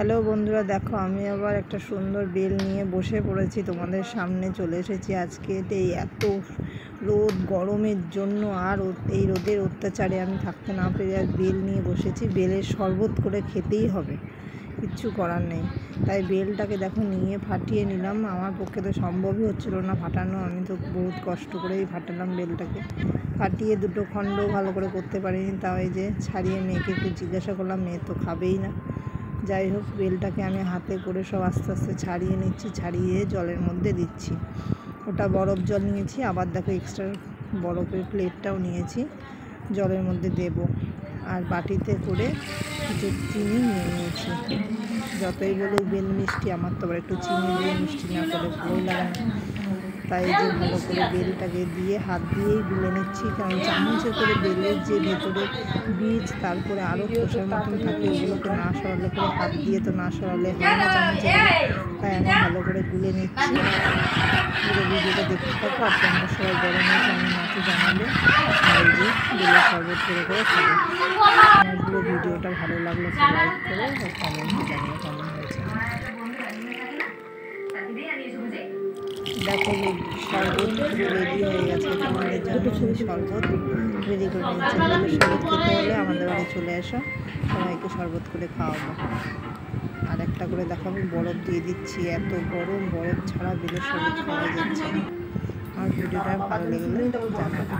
Hello বন্ধুরা, দেখো আমি আবার একটা সুন্দর বেল নিয়ে বসে পড়েছি, তোমাদের সামনে চলে এসেছি আজকে। এই এত রোদ গরমের জন্য আর এই রোদের অত্যাচারে আমি থাকতে না পেরে আর বেল নিয়ে বসেছি। বেলের শরবত করে খেতেই হবে, কিচ্ছু করার নেই। তাই বেলটাকে দেখো নিয়ে ফাটিয়ে নিলাম। আমার পক্ষে তো সম্ভবই হচ্ছিল না ফাটানো, আমি তো বহুত কষ্ট করেই ফাটালাম বেলটাকে। ফাটিয়ে দুটো খণ্ড ভালো করে করতে পারিনি, তাও এই যে ছাড়িয়ে মেয়েকে একটু জিজ্ঞাসা করলাম, মেয়ে তো খাবেই না। যাই হোক, বেলটাকে আমি হাতে করে সব আস্তে আস্তে ছাড়িয়ে নিচ্ছি, ছাড়িয়ে জলের মধ্যে দিচ্ছি। ওটা বরফ জল নিয়েছি, আবার দেখো এক্সট্রা বরফের প্লেটটাও নিয়েছি, জলের মধ্যে দেব। আর বাটিতে করে কিছু চিনি নিয়ে নিয়েছি। যতই বলুক বেল মিষ্টি, আমার তো আবার একটু চিনি দিয়ে মিষ্টি না করে ভালোই লাগে না। তাই যে ভালো করে বেলটাকে দিয়ে হাত দিয়েই গুলে নিচ্ছি, কারণ চামচে করে বেলের যে ভেতরে বীজ, তারপরে আরও খোসার মতন থাকে, ওগুলোকে না সরালে করে হাত দিয়ে তো না সরালে হয় না চামচে করে। তাই আমি ভালো করে গুলে নিচ্ছি। পুরো ভিডিওটা দেখতে থাকো, আর তোমরা সবাই গরমে কেমন আছে জানাবে। আর এই যে বেলের শরবত করে করে খাবে। আমার পুরো ভিডিওটা ভালো লাগলে লাইক করে আর কমেন্টে জানিয়ে কেমন হয়েছে। দেখো শরবত রেডি হয়ে গেছে, তোমাদের জন্য শরবত রেডি করে নিচ্ছি। বেলের শরবত খেতে হলে আমাদের বাড়ি চলে আসো, সবাইকে শরবত করে খাওয়াবো। আর একটা করে দেখো আমি বরফ দিয়ে দিচ্ছি, এত গরম, বরফ ছাড়া বেলের শরবত খাওয়া যাচ্ছে না। আমার ভিডিওটা ভালো লেগে জানাবো।